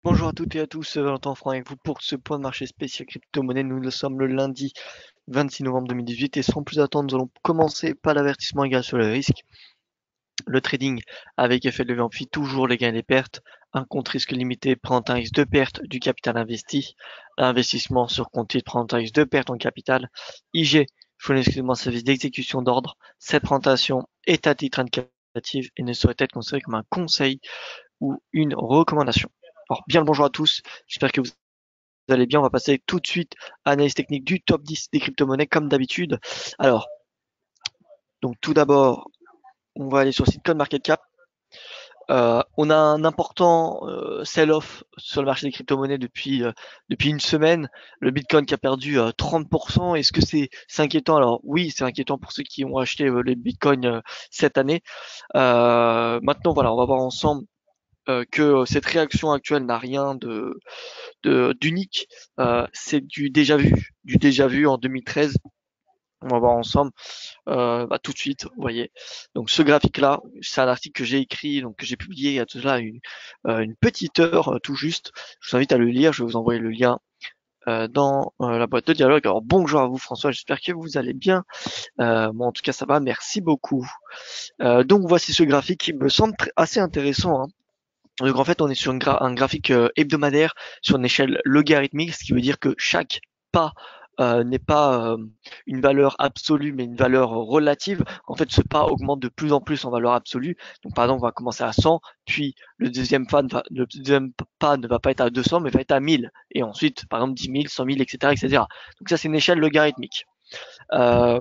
Bonjour à toutes et à tous, c'est Valentin Franc avec vous pour ce point de marché spécial crypto-monnaie. Nous le sommes le lundi 26 novembre 2018 et sans plus attendre, nous allons commencer par l'avertissement égal sur le risque. Le trading avec effet de levier amphi, toujours les gains et les pertes. Un compte risque limité prend un risque de perte du capital investi. L'investissement sur compte titre prend un risque de perte en capital. IG, fournit exclusivement service d'exécution d'ordre. Cette présentation est à titre indicatif et ne saurait être considérée comme un conseil ou une recommandation. Alors, bien le bonjour à tous, j'espère que vous allez bien. On va passer tout de suite à l'analyse technique du top 10 des crypto-monnaies comme d'habitude. Alors, donc tout d'abord, on va aller sur le site CoinMarketCap. On a un important sell-off sur le marché des crypto-monnaies depuis une semaine. Le Bitcoin qui a perdu 30%. Est-ce que c'est inquiétant? Alors oui, c'est inquiétant pour ceux qui ont acheté les Bitcoins cette année. Maintenant, voilà, on va voir ensemble que cette réaction actuelle n'a rien d'unique. C'est du déjà vu en 2013. On va voir ensemble tout de suite, vous voyez. Donc ce graphique-là, c'est un article que j'ai écrit, donc que j'ai publié il y a tout cela une petite heure tout juste. Je vous invite à le lire, je vais vous envoyer le lien dans la boîte de dialogue. Alors bonjour à vous François, j'espère que vous allez bien. Moi en tout cas ça va, merci beaucoup. Donc voici ce graphique qui me semble assez intéressant, hein. Donc en fait, on est sur un graphique hebdomadaire sur une échelle logarithmique, ce qui veut dire que chaque pas n'est pas une valeur absolue, mais une valeur relative. En fait, ce pas augmente de plus en plus en valeur absolue. Donc par exemple, on va commencer à 100, puis le deuxième pas ne va pas être à 200, mais va être à 1000. Et ensuite, par exemple, 10 000, 100 000, etc., etc. Donc ça, c'est une échelle logarithmique. Euh,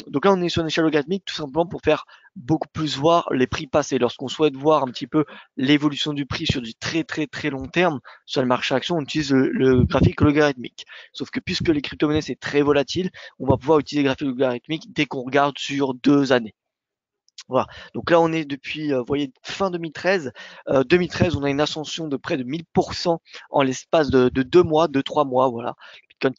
donc là, on est sur une échelle logarithmique tout simplement pour faire beaucoup plus voir les prix passés. Lorsqu'on souhaite voir un petit peu l'évolution du prix sur du très très très long terme sur le marché action, on utilise le graphique logarithmique. Sauf que puisque les crypto-monnaies c'est très volatile, on va pouvoir utiliser le graphique logarithmique dès qu'on regarde sur 2 années. Voilà. Donc là, on est depuis, vous voyez, fin 2013. 2013, on a une ascension de près de 1000% en l'espace de 2 mois, 2-3 mois. Voilà. Bitcoin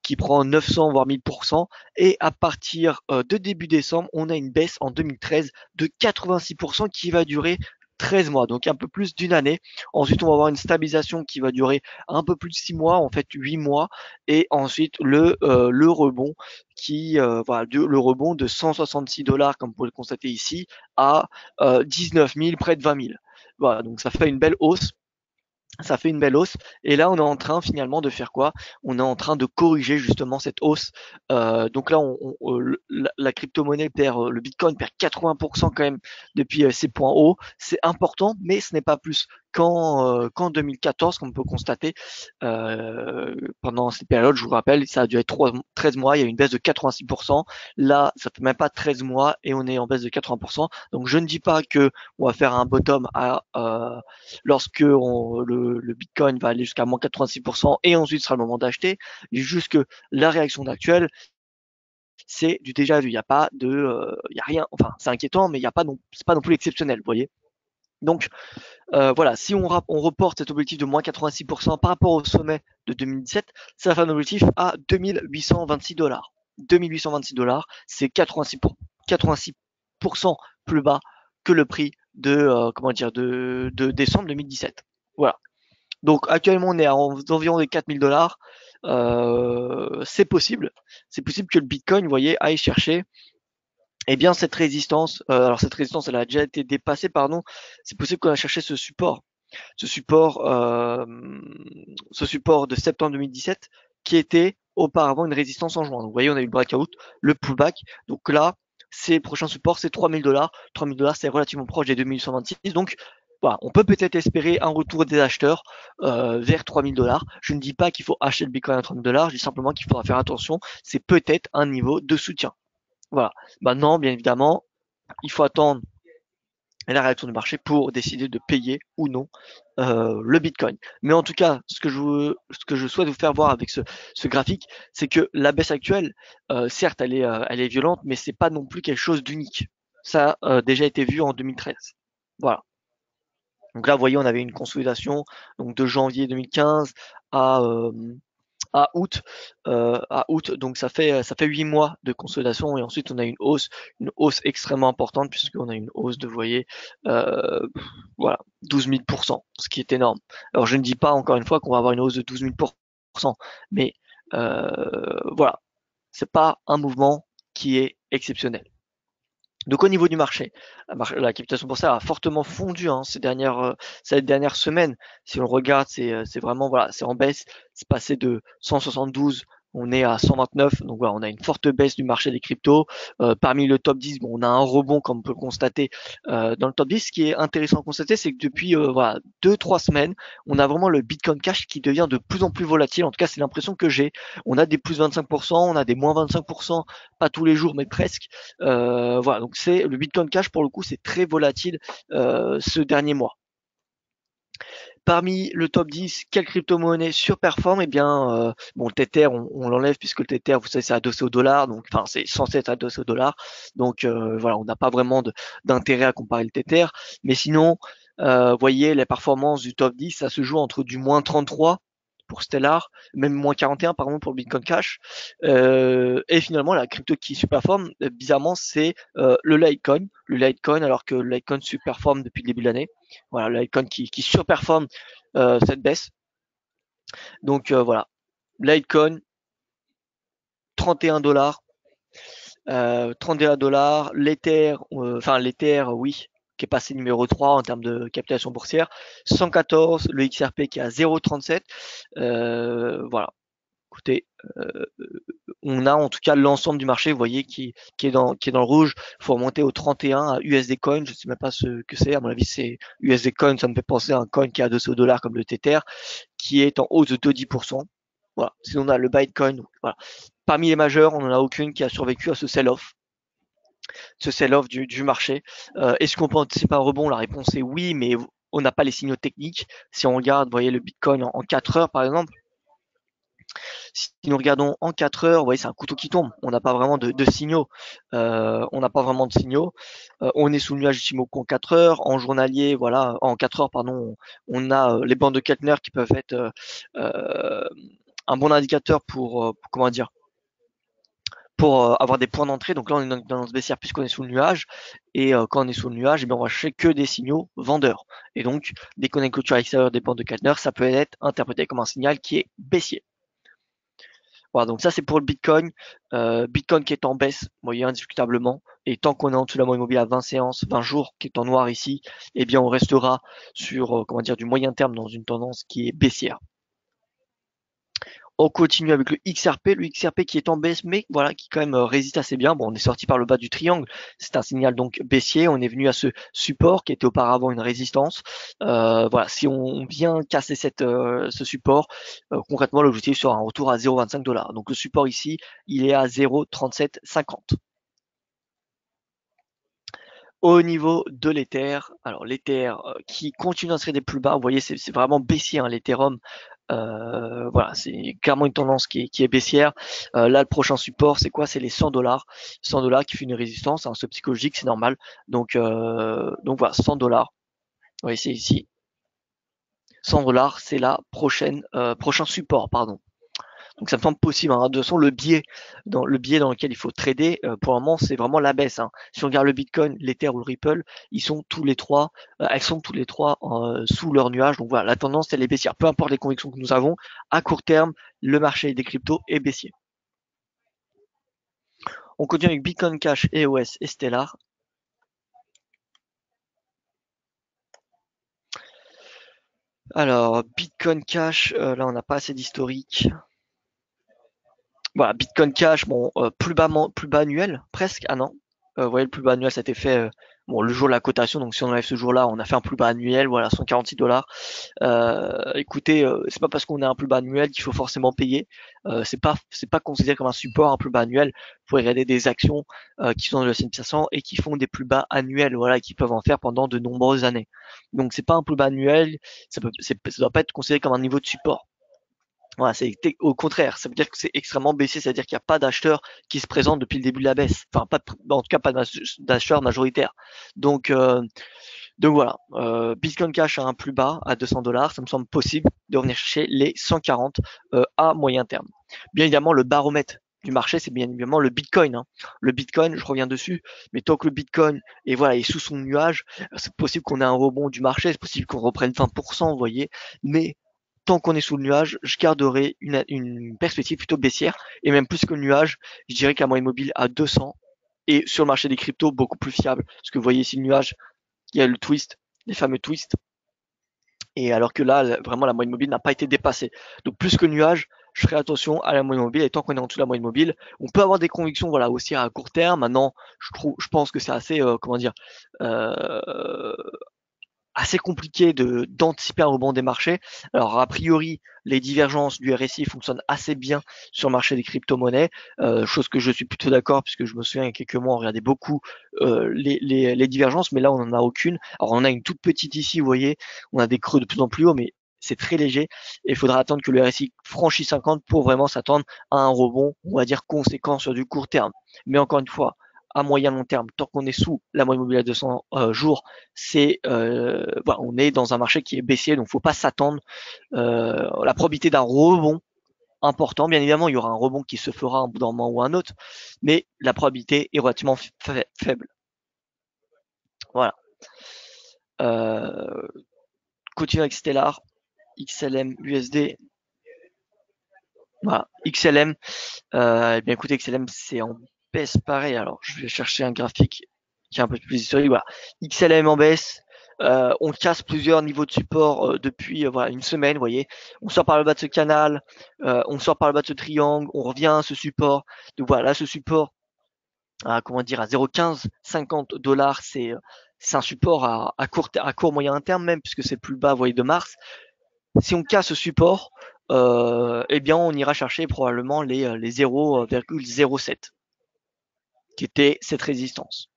qui prend 900 voire 1000%. Et à partir de début décembre, on a une baisse en 2013 de 86% qui va durer 13 mois, donc un peu plus d'une année. Ensuite, on va avoir une stabilisation qui va durer un peu plus de 6 mois, en fait 8 mois. Et ensuite, le rebond voilà, le rebond de 166 dollars, comme vous pouvez le constater ici, à 19 000, près de 20 000. Voilà, donc ça fait une belle hausse. Ça fait une belle hausse. Et là, on est en train finalement de faire quoi? On est en train de corriger justement cette hausse. Donc là, la crypto-monnaie perd, le Bitcoin perd 80% quand même depuis ses points hauts. C'est important, mais ce n'est pas plus qu'en 2014, comme on peut constater. Pendant cette période, je vous rappelle, ça a duré 13 mois, il y a eu une baisse de 86%. Là, ça fait même pas 13 mois et on est en baisse de 80%. Donc je ne dis pas que on va faire un bottom lorsque le Bitcoin va aller jusqu'à moins 86% et ensuite ce sera le moment d'acheter. Juste que la réaction actuelle, c'est du déjà vu. Il n'y a pas il y a rien. Enfin, c'est inquiétant, mais il y a pas non, c'est pas non plus exceptionnel, vous voyez. Donc voilà, si on reporte cet objectif de moins 86% par rapport au sommet de 2017, ça va faire un objectif à 2826 dollars. 2826 dollars, c'est 86% plus bas que le prix de décembre 2017. Voilà. Donc actuellement on est à environ les 4000 dollars. C'est possible que le Bitcoin, vous voyez, aille chercher eh bien cette résistance. Alors cette résistance, elle a déjà été dépassée, pardon. C'est possible qu'on a cherché ce support, ce support de septembre 2017 qui était auparavant une résistance en juin. Donc vous voyez, on a eu le breakout, le pullback. Donc là, ces prochains supports, c'est 3000 dollars. 3000 dollars, c'est relativement proche des 2826. Donc voilà, on peut peut-être espérer un retour des acheteurs vers 3000 dollars. Je ne dis pas qu'il faut acheter le Bitcoin à 3000 dollars. Je dis simplement qu'il faudra faire attention. C'est peut-être un niveau de soutien. Voilà. Maintenant, bien évidemment, il faut attendre la réaction du marché pour décider de payer ou non le Bitcoin. Mais en tout cas, ce que je souhaite vous faire voir avec ce graphique, c'est que la baisse actuelle, certes, elle est violente, mais c'est pas non plus quelque chose d'unique. Ça a déjà été vu en 2013. Voilà. Donc là, vous voyez, on avait une consolidation donc de janvier 2015 à euh, à août, donc ça fait 8 mois de consolidation et ensuite on a une hausse extrêmement importante puisqu'on a une hausse de, vous voyez, euh, voilà. 12 000 ce qui est énorme. Alors je ne dis pas encore une fois qu'on va avoir une hausse de 12 000 mais voilà, c'est pas un mouvement qui est exceptionnel. Donc au niveau du marché, la capitalisation boursière a fortement fondu ces dernières semaines. Si on regarde, c'est vraiment voilà, c'est en baisse. C'est passé de 172, on est à 129. Donc voilà, on a une forte baisse du marché des cryptos. Parmi le top 10, bon, on a un rebond comme on peut le constater dans le top 10. Ce qui est intéressant à constater, c'est que depuis voilà 2-3 semaines, on a vraiment le Bitcoin Cash qui devient de plus en plus volatile. En tout cas, c'est l'impression que j'ai. On a des plus 25%, on a des moins 25%, pas tous les jours, mais presque. Voilà, donc c'est le Bitcoin Cash pour le coup, c'est très volatile ce dernier mois. Parmi le top 10, quelle crypto-monnaie surperforme? Eh bien, bon, le Tether, on l'enlève puisque le Tether, vous savez, c'est adossé au dollar, donc enfin, c'est censé être adossé au dollar. Donc voilà, on n'a pas vraiment d'intérêt à comparer le Tether. Mais sinon, voyez, les performances du top 10, ça se joue entre du moins 33 pour Stellar, même moins 41 pardon pour le Bitcoin Cash. Et finalement, la crypto qui surperforme, bizarrement, c'est le Litecoin. Le Litecoin, alors que le Litecoin surperforme depuis le début de l'année. Voilà, le Litecoin qui surperforme cette baisse. Donc voilà, Litecoin, 31 dollars. 31 dollars, l'Ether, enfin l'Ether, oui, qui est passé numéro 3 en termes de capitalisation boursière, 114, le XRP qui est à 0,37. Voilà, écoutez, on a en tout cas l'ensemble du marché, vous voyez, qui est dans le rouge. Il faut remonter au 31 à USD Coin, je ne sais même pas ce que c'est, à mon avis c'est USD Coin, ça me fait penser à un coin qui est à 200 dollars comme le Tether, qui est en hausse de 10%. Voilà, sinon on a le Bitcoin, voilà. Parmi les majeurs, on n'en a aucune qui a survécu à ce sell-off du marché. Est-ce qu'on peut anticiper un rebond? La réponse est oui, mais on n'a pas les signaux techniques. Si on regarde, vous voyez, le Bitcoin en 4 heures, par exemple, si nous regardons en 4 heures, vous voyez, c'est un couteau qui tombe. On n'a pas vraiment de signaux. On n'a pas vraiment de signaux. On est sous le nuage du Shimoku en 4 heures. En journalier, voilà, en 4 heures, pardon, on a les bandes de Keltner qui peuvent être un bon indicateur pour comment dire, pour avoir des points d'entrée. Donc là, on est dans une tendance baissière puisqu'on est sous le nuage. Et quand on est sous le nuage, eh bien, on va chercher que des signaux vendeurs. Et donc, dès qu'on a une clôture extérieure des bandes de Keltner, ça peut être interprété comme un signal qui est baissier. Voilà, donc ça c'est pour le Bitcoin. Bitcoin qui est en baisse, voyez, indiscutablement. Et tant qu'on est en dessous de la moyenne mobile à 20 séances, 20 jours, qui est en noir ici, eh bien on restera sur comment dire, du moyen terme dans une tendance qui est baissière. On continue avec le XRP qui est en baisse, mais voilà, qui quand même résiste assez bien. Bon, on est sorti par le bas du triangle, c'est un signal donc baissier. On est venu à ce support qui était auparavant une résistance. Voilà, si on vient casser ce support, concrètement l'objectif sera un retour à 0,25 dollars. Donc le support ici, il est à 0,3750. Au niveau de l'Ether, alors l'Ether qui continue d'inscrire des plus bas, vous voyez, c'est vraiment baissier, hein, l'Ethereum. Voilà, c'est clairement une tendance qui est baissière. Là, le prochain support, c'est quoi? C'est les 100 dollars. 100 dollars qui fait une résistance, hein, c'est psychologique, c'est normal. Donc voilà, 100 dollars. Vous voyez, c'est ici. 100 dollars, c'est la prochain support, pardon. Donc ça me semble possible, hein. De toute façon, le biais dans lequel il faut trader, pour le moment, c'est vraiment la baisse, hein. Si on regarde le Bitcoin, l'Ether ou le Ripple, elles sont tous les trois sous leur nuage. Donc voilà, la tendance, elle est baissière. Peu importe les convictions que nous avons, à court terme, le marché des cryptos est baissier. On continue avec Bitcoin Cash, EOS et Stellar. Alors, Bitcoin Cash, là, on n'a pas assez d'historique. Voilà, Bitcoin Cash, bon, plus bas annuel, presque. Ah non, vous voyez, le plus bas annuel, ça a été fait bon, le jour de la cotation. Donc si on enlève ce jour-là, on a fait un plus bas annuel, voilà, 146 dollars. Écoutez, c'est pas parce qu'on a un plus bas annuel qu'il faut forcément payer. C'est pas considéré comme un support, un plus bas annuel. Vous pouvez regarder des actions qui sont dans le S&P 500 et qui font des plus bas annuels, voilà, et qui peuvent en faire pendant de nombreuses années. Donc c'est pas un plus bas annuel, ça doit pas être considéré comme un niveau de support. Voilà, c'est au contraire, ça veut dire que c'est extrêmement baissé, c'est-à-dire qu'il n'y a pas d'acheteurs qui se présentent depuis le début de la baisse. Enfin, en tout cas, pas d'acheteurs majoritaires. Donc voilà, Bitcoin Cash à un plus bas, à 200 dollars, ça me semble possible de revenir chercher les 140 à moyen terme. Bien évidemment, le baromètre du marché, c'est bien évidemment le Bitcoin, hein. Le Bitcoin, je reviens dessus, mais tant que le Bitcoin est, voilà, est sous son nuage, c'est possible qu'on ait un rebond du marché, c'est possible qu'on reprenne 20%, vous voyez, mais tant qu'on est sous le nuage, je garderai une perspective plutôt baissière, et même plus que le nuage, je dirais que la moyenne mobile à 200, et sur le marché des cryptos, beaucoup plus fiable, parce que vous voyez ici le nuage, il y a le twist, les fameux twists, et alors que là, vraiment, la moyenne mobile n'a pas été dépassée. Donc, plus que nuage, je ferai attention à la moyenne mobile. Et tant qu'on est en dessous de la moyenne mobile, on peut avoir des convictions, voilà, aussi à court terme. Maintenant, je pense que c'est assez, comment dire, euh, assez compliqué d'anticiper un rebond des marchés. Alors a priori, les divergences du RSI fonctionnent assez bien sur le marché des crypto-monnaies, chose que je suis plutôt d'accord puisque je me souviens il y a quelques mois on regardait beaucoup les divergences, mais là on n'en a aucune. Alors on a une toute petite ici, vous voyez, on a des creux de plus en plus haut, mais c'est très léger et il faudra attendre que le RSI franchisse 50 pour vraiment s'attendre à un rebond, on va dire conséquent sur du court terme. Mais encore une fois, à moyen long terme, tant qu'on est sous la moyenne mobile à 200 jours, c'est voilà, on est dans un marché qui est baissier, donc faut pas s'attendre. La probabilité d'un rebond important, bien évidemment, il y aura un rebond qui se fera un bout d'un moment ou un autre, mais la probabilité est relativement faible. Voilà. Euh, Continue avec Stellar, XLM, USD. Voilà, XLM. Eh bien, écoutez, XLM, c'est en baisse pareil. Alors, je vais chercher un graphique qui est un peu plus historique. Voilà, XLM en baisse. On casse plusieurs niveaux de support depuis voilà, une semaine, vous voyez. On sort par le bas de ce canal, on sort par le bas de ce triangle, on revient à ce support. Donc voilà, là, ce support, comment dire, à 0,15, 50 dollars, c'est un support à court moyen terme même, puisque c'est plus bas, vous voyez, de mars. Si on casse ce support, eh bien, on ira chercher probablement les 0,07 qui était cette résistance.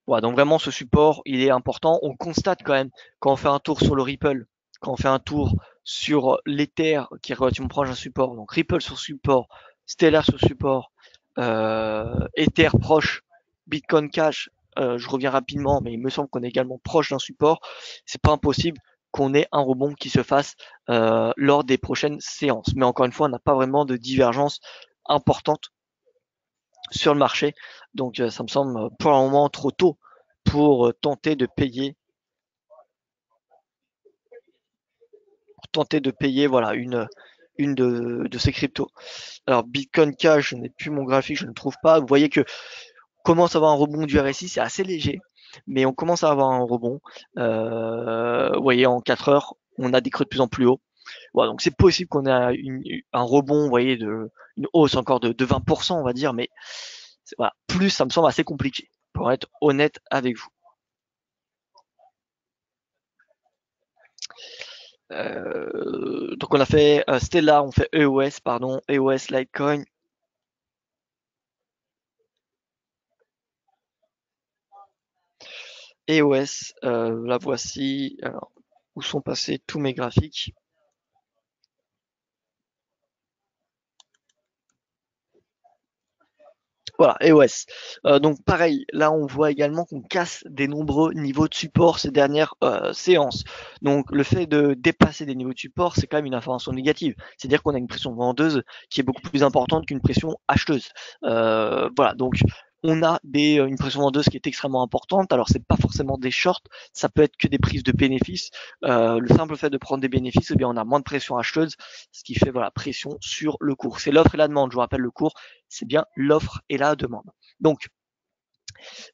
Voilà, donc vraiment ce support, il est important. On constate quand même quand on fait un tour sur le Ripple, quand on fait un tour sur l'Ether qui est relativement proche d'un support, donc Ripple sur support, Stellar sur support, Ether proche, Bitcoin Cash, je reviens rapidement, mais il me semble qu'on est également proche d'un support. C'est pas impossible qu'on ait un rebond qui se fasse lors des prochaines séances. Mais encore une fois, on n'a pas vraiment de divergence importante sur le marché. Donc ça me semble pour le moment trop tôt pour tenter de payer voilà une de ces cryptos. Alors Bitcoin Cash, je n'ai plus mon graphique, je ne trouve pas. Vous voyez que commence à avoir un rebond du RSI, c'est assez léger, mais on commence à avoir un rebond. Vous voyez, en 4 heures, on a des creux de plus en plus haut. Voilà, donc c'est possible qu'on ait un rebond, vous voyez, une hausse encore de 20%, on va dire, mais voilà, plus ça me semble assez compliqué, pour être honnête avec vous. Donc on a fait Stellar, on fait EOS, pardon, EOS Litecoin. EOS, la voici. Alors, où sont passés tous mes graphiques? Voilà, EOS. Donc pareil, là on voit également qu'on casse des nombreux niveaux de support ces dernières séances. Donc le fait de dépasser des niveaux de support, c'est quand même une information négative. C'est-à-dire qu'on a une pression vendeuse qui est beaucoup plus importante qu'une pression acheteuse. Voilà, donc on a une pression vendeuse qui est extrêmement importante. Alors c'est pas forcément des shorts, ça peut être que des prises de bénéfices. Le simple fait de prendre des bénéfices, eh bien on a moins de pression acheteuse, ce qui fait voilà pression sur le cours. C'est l'offre et la demande. Je vous rappelle le cours, c'est bien l'offre et la demande. Donc,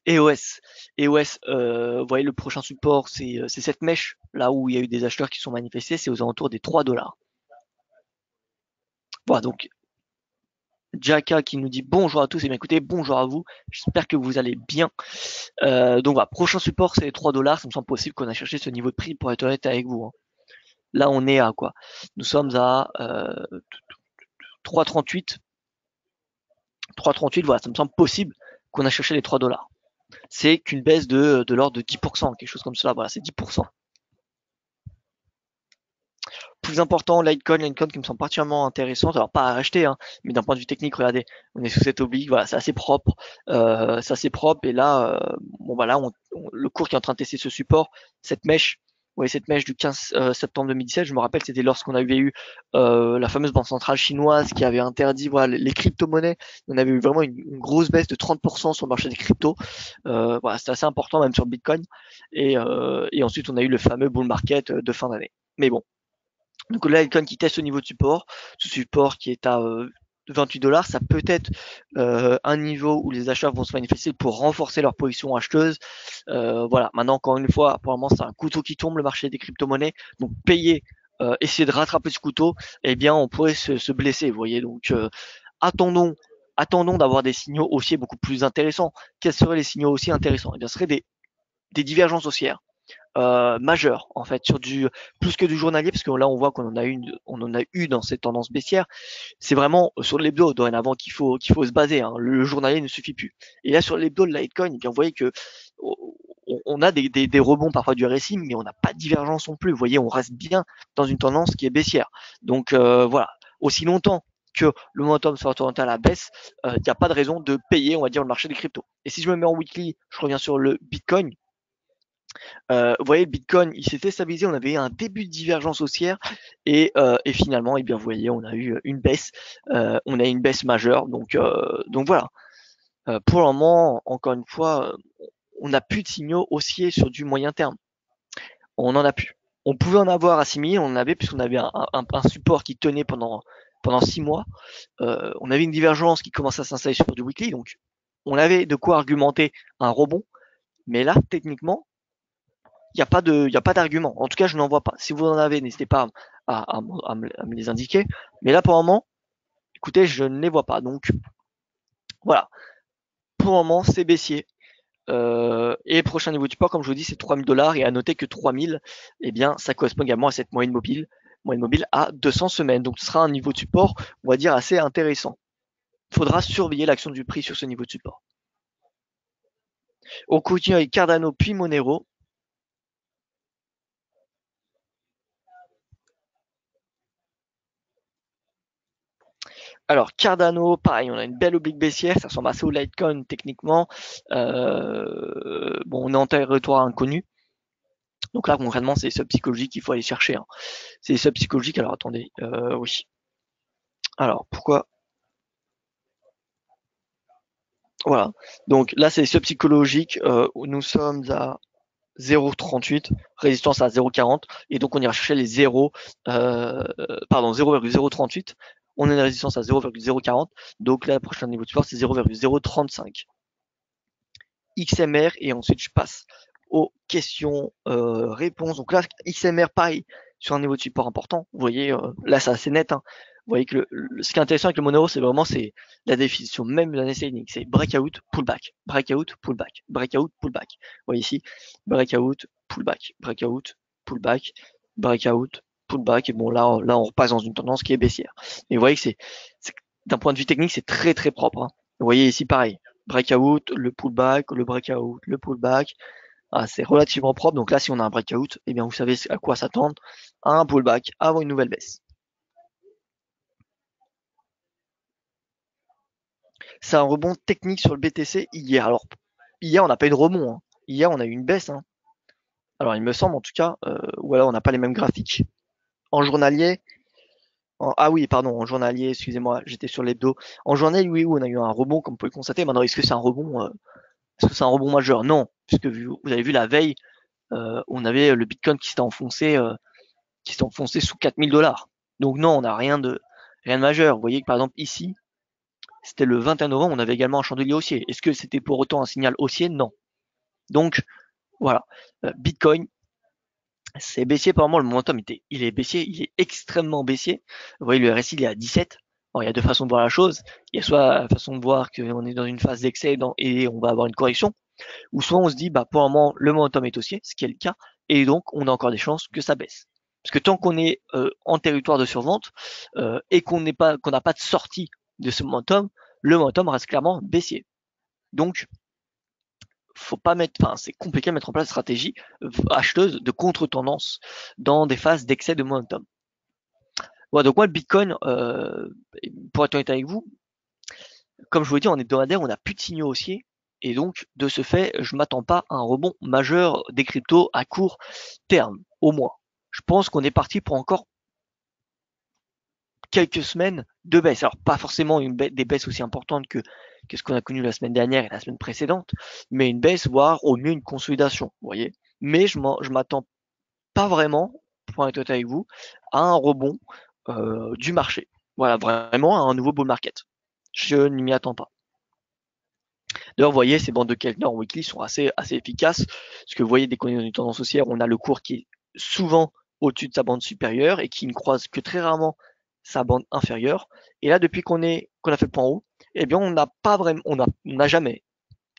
EOS, vous voyez le prochain support, c'est cette mèche là où il y a eu des acheteurs qui sont manifestés, c'est aux alentours des 3 dollars. Voilà, donc Jaka qui nous dit bonjour à tous et bien écoutez, bonjour à vous, j'espère que vous allez bien. Donc voilà, prochain support c'est les 3 dollars, ça me semble possible qu'on a cherché ce niveau de prix pour être honnête avec vous. Hein. Là on est à quoi? Nous sommes à 3,38. 3,38, voilà, ça me semble possible qu'on a cherché les 3 dollars. C'est qu'une baisse de l'ordre de 10%, quelque chose comme cela, voilà, c'est 10%. Plus important, Litecoin qui me semble particulièrement intéressante, alors pas à acheter, hein, mais d'un point de vue technique, regardez, on est sous cette oblique, voilà, c'est assez propre, et là, bon bah là, le cours qui est en train de tester ce support, cette mèche, voyez cette mèche du 15 septembre 2017, je me rappelle, c'était lorsqu'on avait eu la fameuse banque centrale chinoise qui avait interdit voilà, les crypto-monnaies. On avait eu vraiment une grosse baisse de 30% sur le marché des cryptos. Voilà, c'était assez important même sur le Bitcoin. Et ensuite, on a eu le fameux bull market de fin d'année. Mais bon, donc là, Litecoin qui teste au niveau de support, ce support qui est à 28 $, ça peut être un niveau où les acheteurs vont se manifester pour renforcer leur position acheteuse. Voilà. Maintenant, encore une fois, pour le moment, c'est un couteau qui tombe le marché des crypto-monnaies. Donc payer, essayer de rattraper ce couteau, eh bien, on pourrait se blesser. Vous voyez. Donc attendons, attendons d'avoir des signaux haussiers beaucoup plus intéressants. Quels seraient les signaux haussiers intéressants? Eh bien, ce seraient des divergences haussières majeur en fait sur du plus que du journalier, parce que là on voit on en a eu dans cette tendance baissière. C'est vraiment sur l'hebdo dorénavant qu'il faut se baser, hein. Le journalier ne suffit plus. Et là sur l'hebdo de Litecoin, eh bien vous voyez que on a des rebonds parfois du RSI, mais on n'a pas de divergence non plus. Vous voyez, on reste bien dans une tendance qui est baissière. Donc voilà, aussi longtemps que le momentum soit orienté à la baisse, il n'y a pas de raison de payer, on va dire, le marché des cryptos. Et si je me mets en weekly, je reviens sur le Bitcoin. Vous voyez, le Bitcoin, il s'était stabilisé, on avait eu un début de divergence haussière et finalement, eh bien, vous voyez, on a eu une baisse, on a eu une baisse majeure. Donc voilà. Pour le moment, encore une fois, on n'a plus de signaux haussiers sur du moyen terme. On n'en a plus. On pouvait en avoir à 6 000, on en avait puisqu'on avait un support qui tenait pendant 6 mois. On avait une divergence qui commençait à s'installer sur du weekly, donc on avait de quoi argumenter un rebond. Mais là, techniquement, il n'y a pas d'argument. En tout cas, je n'en vois pas. Si vous en avez, n'hésitez pas à me les indiquer. Mais là, pour le moment, écoutez, je ne les vois pas. Donc, voilà. Pour le moment, c'est baissier. Et prochain niveau de support, comme je vous dis, c'est 3 000 $. Et à noter que 3 000, eh bien, ça correspond également à cette moyenne mobile à 200 semaines. Donc, ce sera un niveau de support, on va dire, assez intéressant. Il faudra surveiller l'action du prix sur ce niveau de support. On continue avec Cardano puis Monero. Alors Cardano, pareil, on a une belle oblique baissière, ça ressemble assez au Litecoin techniquement. Bon, on est en territoire inconnu. Donc là, concrètement, c'est les subs psychologiques qu'il faut aller chercher, hein. C'est les subs psychologiques. Alors attendez, oui. Alors pourquoi? Voilà. Donc là, c'est les subs psychologiques. Où nous sommes à 0,38, résistance à 0,40, et donc on ira chercher les 0,038. On a une résistance à 0,040, donc là, le prochain niveau de support, c'est 0,035. XMR, et ensuite je passe aux questions-réponses. Donc là, XMR, pareil, sur un niveau de support important. Vous voyez, là, c'est assez net, hein. Vous voyez que ce qui est intéressant avec le Monero, c'est vraiment la définition même de l'analyse technique. C'est breakout, pullback, breakout, pullback, breakout, pullback. Vous voyez ici, breakout, pullback, breakout, pullback, breakout, pullback. Et bon, là, on repasse dans une tendance qui est baissière. Et vous voyez que d'un point de vue technique, c'est très très propre, hein. Vous voyez ici, pareil, breakout, le pullback, le breakout, le pullback. Ah, c'est relativement propre. Donc là, si on a un breakout, eh bien, vous savez à quoi s'attendre. Un pullback avant une nouvelle baisse. C'est un rebond technique sur le BTC hier. Alors, hier, on n'a pas eu de rebond, hein. Hier, on a eu une baisse, hein. Alors, il me semble en tout cas, ou alors on n'a pas les mêmes graphiques. En journalier, ah oui, pardon, en journalier, excusez-moi, j'étais sur l'hebdo. En journalier, oui, on a eu un rebond, comme vous pouvez le constater. Maintenant, est-ce que c'est un rebond, majeur? Non, puisque vous avez vu la veille, on avait le Bitcoin qui s'était enfoncé sous 4 000 $. Donc non, on n'a rien de majeur. Vous voyez que par exemple ici, c'était le 21 novembre, on avait également un chandelier haussier. Est-ce que c'était pour autant un signal haussier? Non. Donc voilà, Bitcoin, c'est baissier par moment, le momentum il est baissier, il est extrêmement baissier. Vous voyez, le RSI il est à 17. Alors, il y a deux façons de voir la chose. Il y a soit la façon de voir qu'on est dans une phase d'excès et on va avoir une correction, ou soit on se dit, bah, pour le moment, le momentum est haussier, ce qui est le cas, et donc on a encore des chances que ça baisse. Parce que tant qu'on est en territoire de survente et qu'on n'a pas de sortie de ce momentum, le momentum reste clairement baissier. Donc, faut pas c'est compliqué de mettre en place une stratégie acheteuse de contre-tendance dans des phases d'excès de momentum. Voilà, donc moi, le Bitcoin, pour être honnête avec vous, comme je vous l'ai dit, en hebdomadaire, on n'a plus de signaux haussiers. Et donc, de ce fait, je m'attends pas à un rebond majeur des cryptos à court terme, au moins. Je pense qu'on est parti pour encore quelques semaines de baisse. Alors, pas forcément des baisses aussi importantes que ce qu'on a connu la semaine dernière et la semaine précédente, mais une baisse, voire au mieux une consolidation, vous voyez. Mais je m'attends pas vraiment, pour être honnête avec vous, à un rebond du marché. Voilà, vraiment à un nouveau bull market. Je ne m'y attends pas. D'ailleurs, vous voyez, ces bandes de Keltner weekly sont assez efficaces, parce que vous voyez, dès qu'on est dans une tendance haussière, on a le cours qui est souvent au-dessus de sa bande supérieure et qui ne croise que très rarement sa bande inférieure. Et là, depuis qu'on a fait le point haut, eh bien, on n'a pas vraiment, on n'a jamais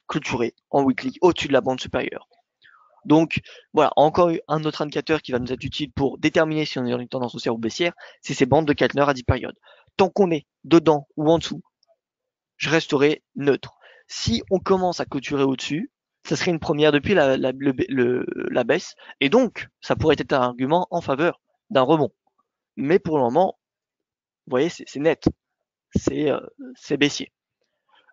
clôturé en weekly au-dessus de la bande supérieure. Donc, voilà, encore un autre indicateur qui va nous être utile pour déterminer si on est dans une tendance haussière ou baissière, c'est ces bandes de Keltner à 10 périodes. Tant qu'on est dedans ou en dessous, je resterai neutre. Si on commence à clôturer au-dessus, ça serait une première depuis la baisse, et donc ça pourrait être un argument en faveur d'un rebond. Mais pour le moment, vous voyez, c'est net, c'est baissier.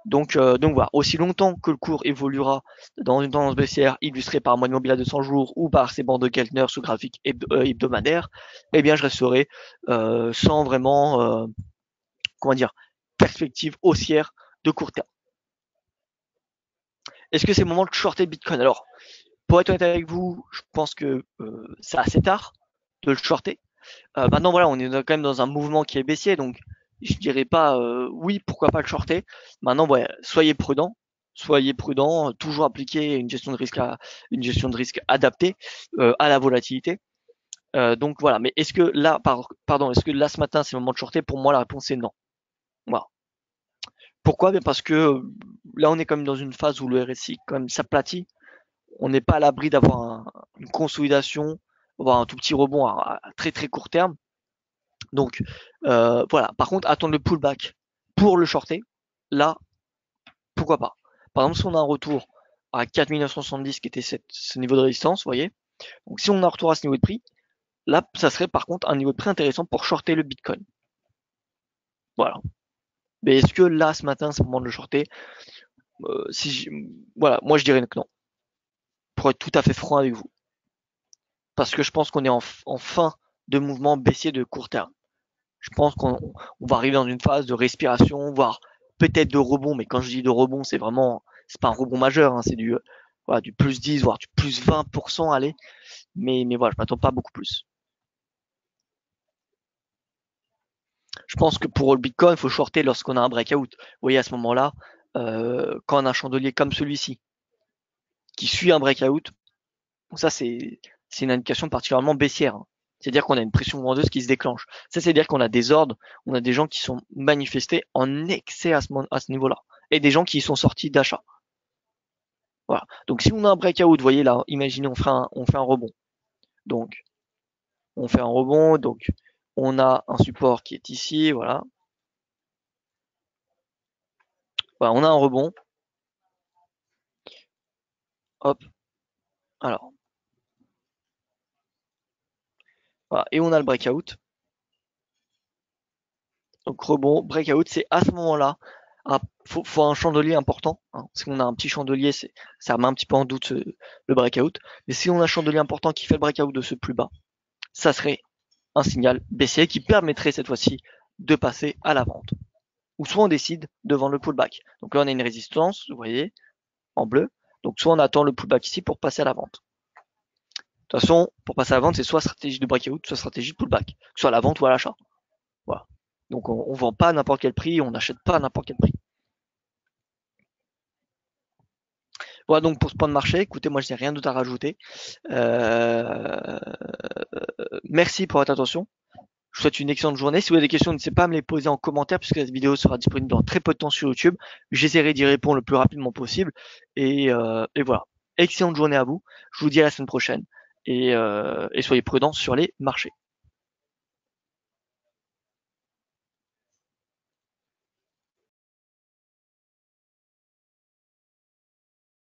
Donc voilà, aussi longtemps que le cours évoluera dans une tendance baissière illustrée par un moyenne mobile à 200 jours ou par ces bandes de Keltner sous graphique hebdomadaire, eh bien je resterai sans vraiment, comment dire, perspective haussière de court terme. Est-ce que c'est le moment de shorter Bitcoin? Alors, pour être honnête avec vous, je pense que c'est assez tard de le shorter. Maintenant, voilà, on est quand même dans un mouvement qui est baissier, donc je dirais pas oui, pourquoi pas le shorter. Maintenant, ouais, soyez prudent, toujours appliquer une gestion de risque adaptée à la volatilité. Donc voilà, mais est-ce que là, est-ce que là ce matin c'est le moment de shorter? Pour moi, la réponse est non. Voilà. Pourquoi? Parce que là, on est quand même dans une phase où le RSI quand même s'aplatit. On n'est pas à l'abri d'avoir une consolidation, voire un tout petit rebond à très très court terme. Donc voilà. Par contre, attendre le pullback pour le shorter, là, pourquoi pas. Par exemple, si on a un retour à 4970 qui était ce niveau de résistance, vous voyez. Donc si on a un retour à ce niveau de prix, là, ça serait par contre un niveau de prix intéressant pour shorter le Bitcoin. Voilà. Mais est-ce que là, ce matin, c'est le moment de le shorter? Voilà, moi je dirais que non. Pour être tout à fait franc avec vous. Parce que je pense qu'on est en fin de mouvement baissier de court terme. Je pense qu'on va arriver dans une phase de respiration, voire peut-être de rebond, mais quand je dis de rebond, c'est pas un rebond majeur, hein, c'est du plus 10, voire du plus 20%, allez. Mais voilà, je m'attends pas beaucoup plus. Je pense que pour le Bitcoin, il faut shorter lorsqu'on a un breakout. Vous voyez, à ce moment-là, quand on a un chandelier comme celui-ci, qui suit un breakout, donc ça, c'est une indication particulièrement baissière, hein. C'est-à-dire qu'on a une pression vendeuse qui se déclenche. Ça, c'est-à-dire qu'on a des ordres, on a des gens qui sont manifestés en excès à ce niveau-là. Et des gens qui sont sortis d'achat. Voilà. Donc si on a un breakout, vous voyez là, imaginez on fait un rebond. Donc on fait un rebond, donc on a un support qui est ici, voilà. Voilà, on a un rebond. Hop. Alors. Voilà. Et on a le breakout. Donc rebond, breakout, c'est à ce moment-là, faut un chandelier important, hein. Si on a un petit chandelier, ça met un petit peu en doute le breakout. Mais si on a un chandelier important qui fait le breakout de ce plus bas, ça serait un signal baissier qui permettrait cette fois-ci de passer à la vente. Ou soit on décide de vendre le pullback. Donc là on a une résistance, vous voyez, en bleu. Donc soit on attend le pullback ici pour passer à la vente. De toute façon, pour passer à la vente, c'est soit stratégie de breakout, soit stratégie de pullback. Soit à la vente ou à l'achat. Voilà. Donc on vend pas à n'importe quel prix, on n'achète pas à n'importe quel prix. Voilà donc pour ce point de marché, écoutez, moi je n'ai rien d'autre à rajouter. Merci pour votre attention. Je vous souhaite une excellente journée. Si vous avez des questions, n'hésitez pas à me les poser en commentaire puisque cette vidéo sera disponible dans très peu de temps sur YouTube. J'essaierai d'y répondre le plus rapidement possible. Et voilà. Excellente journée à vous. Je vous dis à la semaine prochaine et soyez prudents sur les marchés.